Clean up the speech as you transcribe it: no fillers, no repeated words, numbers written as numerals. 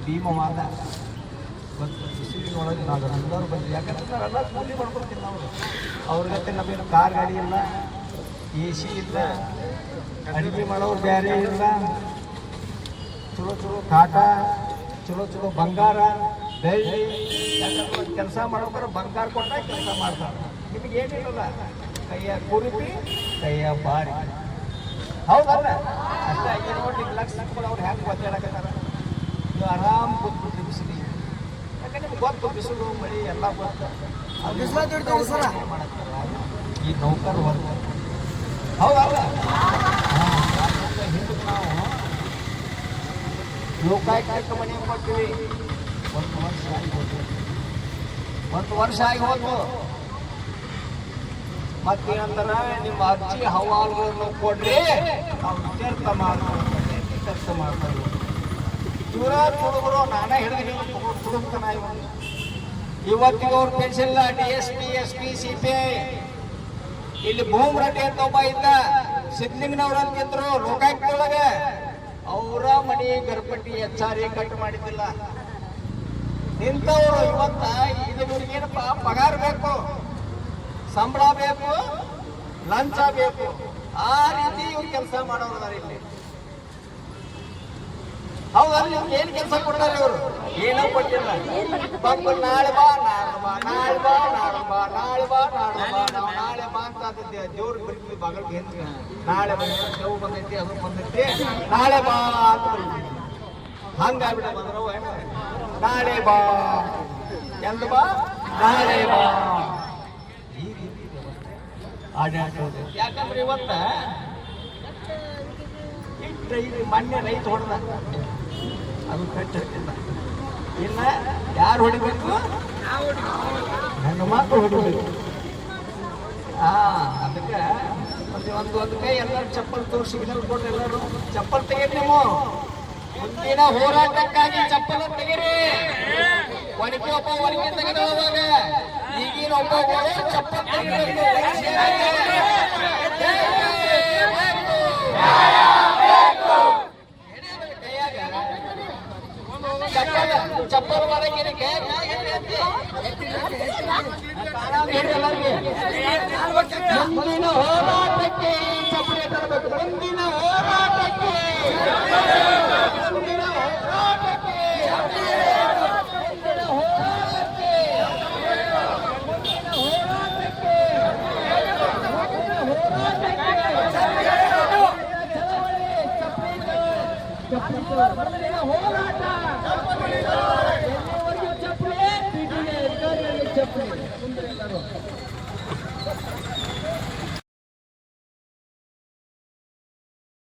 ಭೀಮವಾದ ಮತ್ತು ಬಿಸಿಲಿನೊಳಗೆ ನಾವೆಲ್ಲರೂ ಬಂದ್ವಿ. ಯಾಕಂದ್ರೆ ನಾವೆಲ್ಲ ಕೂಲಿ ಮಾಡ್ಕೊಳ್ತೀವಿ ನಾವು. ಅವ್ರಿಗತ್ತೆ ನಮಗೇನು ಕಾರ್ ಗಾಡಿ ಇಲ್ಲ, ಎ ಸಿ ಇಲ್ಲ, ಅಡುಗೆ ಮಾಡೋರು ಬೇರೆ ಇಲ್ಲ, ಚಲೋ ಚಲೋ ಕಾಟ, ಚಲೋ ಚಲೋ ಬಂಗಾರ ಬೆಳ್ಳಿ. ಯಾಕಂದ್ರೆ ಕೆಲಸ ಮಾಡ್ಬೇಕಾದ್ರೆ ಬಂಗಾರ ಕೊಟ್ಟಾಗ ಕೆಲಸ ಮಾಡ್ತಾರೆ. ನಿಮಗೆ ಏನಿಲ್ಲ, ಕೈಯ ಕುರಿಪಿ ಕೈಯ ಬಾರಿ. ಹೌದಲ್ಲ? ಅಷ್ಟೇ. ಈಗ ನೋಡಿ ಲಕ್ಷ ಅವ್ರು ಹ್ಯಾಂಗೆ ಒದ್ದಾಡಕತ್ತಾರ. ನೀವು ಆರಾಮ್ ಕೂತ್ಬಿಟ್ರಿ ಬಿಸಿಲಿ. ಯಾಕಂದ್ರೆ ನಿಮ್ಗೆ ಗೊತ್ತು ಬಿಸಿಲು ಮಳಿ ಎಲ್ಲ ಗೊತ್ತು. ಈ ನೌಕರ ವರ್ಗ ಹೌದಲ್ಲ? ಹಿಂದಕ್ಕೆ ನಾವು ಲೋಕಾಯುಕ್ತ ಮನೆ ಕೊಟ್ಟಿವಿ. ಒಂದು ವರ್ಷ ಆಗಿ ಹೋಯ್ತು. ಮತ್ತೇನಂದ್ರೆ ನಿಮ್ಮ ಅರ್ಜಿ ಹವಾಲುಗಳನ್ನು ಕೊಡ್ರಿ, ನಾವು ಇತ್ಯರ್ಥ ಮಾಡ್ಕೊಂಡು ಇತ್ಯರ್ಥ ಮಾಡ್ಕೊಂಡು ಇವರ ತುಡುಗರು ನಾನೇ ಹಿಡಿದು ತುಡುಗ್ತಾನ. ಇವತ್ತಿಗೆ ಅವ್ರ ಪೆನ್ಷನ್ ಇಲ್ಲ. DSP SP CPI ಇಲ್ಲಿ ಭೂಮ್ ರೆಡ್ಡಿ ಅಂತ ಒಬ್ಬ ಇದ್ದ, ಸಿದ್ಲಿಂಗನವ್ರು ಅಂತಿದ್ರು ಲೋಕಾಯುಕ್ತೊಳಗೆ. ಅವರ ಮನೆ ಗರ್ಭಟ್ಟಿ ಹೆಚ್ಚಾರಿ ಕಟ್ ಮಾಡಿದ್ದಿಲ್ಲ. ಇಂಥವ್ರು ಇವತ್ತ ಇವ್ರಿಗೇನಪ್ಪ ಪಗಾರ ಬೇಕು, ಸಂಬಳ ಬೇಕು, ಲಂಚ ಬೇಕು. ಆ ರೀತಿ ಇವ್ರು ಕೆಲಸ ಮಾಡೋರು ಇಲ್ಲಿ. ಹೌದಲ್ಲ? ನಿಮ್ಗೆ ಏನು ಕೆಲಸ ಕೊಡ್ತಾರೆ ಇವರು? ಏನೋ ಕೊಟ್ಟಿಲ್ಲ. ಪಾಪ ನಾಳೆ ಬಾ ನಾಳೆ ಬಾ ನಾಳೆ ಬಾ ನಾಳೆ ಬಾ ನಾಳೆ ಬಾ ನಾಳೆ ಬಾ ನಾವು ನಾಳೆ ಬಾ ಅಂತ ದೇವ್ರಿಗೆ ಬರ್ತೀವಿ ಬಾಗಲ್ಗೆ. ಏನು ನಾಳೆ ಬಂದ ದೇವ್ ಬಂದೈತಿ, ಅದು ಬಂದೈತಿ, ನಾಳೆ ಬಾ ಅಂತ ಹಂಗಾಗ್ಬಿಡ ಬಂದ್ರು. ನಾಳೆ ಬಾ ಎಂದು ಬಾ ನಾಳೆ ಬಾ ಈ ರೀತಿ ಆಡಾಡೋದು. ಯಾಕಂದ್ರೆ ಇವತ್ತ ಮೊನ್ನೆ ರೈತ ಹೊಡೆದ, ಅದು ಕಟ್ಟಿಲ್ಲ. ಇಲ್ಲ ಯಾರು ಹೊಡಿಬೇಕು? ನನ್ನ ಮಾತು ಹೊಡಿಬೇಕು. ಅದಕ್ಕೆ ಒಂದು ಕೈ ಎಲ್ಲರೂ ಚಪ್ಪಲ್ ತೋರಿಸಿ ಸಿಗ್ನಲ್ ಕೊಡ್ರಿ. ಎಲ್ಲರೂ ಚಪ್ಪಲ್ ತೆಗೀರಿ. ನೀವು ಮುಂದಿನ ಹೋರಾಟಕ್ಕಾಗಿ ಚಪ್ಪಲ್ ತೆಗೀರಿ. ಒನಕೆ ಒಬ್ಬ ಒನಕೆ ತೆಗೆದವಾಗ ಈಗಿನ ಒಬ್ಬ ಚಪ್ಪಲ್ ತೆಗೀರಿ. ಚಪ್ಪಲ್ ಮಾಡಕ್ಕೆ ಮುಂದಿನ ಹೋರಾಟಕ್ಕೆ ಚಪ್ಪಲಿ ತರಬೇಕು. ಮುಂದಿನ ಹೋರಾಟಕ್ಕೆ ಮುಂದಿನ ಹೋರಾಟಕ್ಕೆ ಮುಂದಿನ ಹೋರಾಟಕ್ಕೆ ಹೋರಾಟ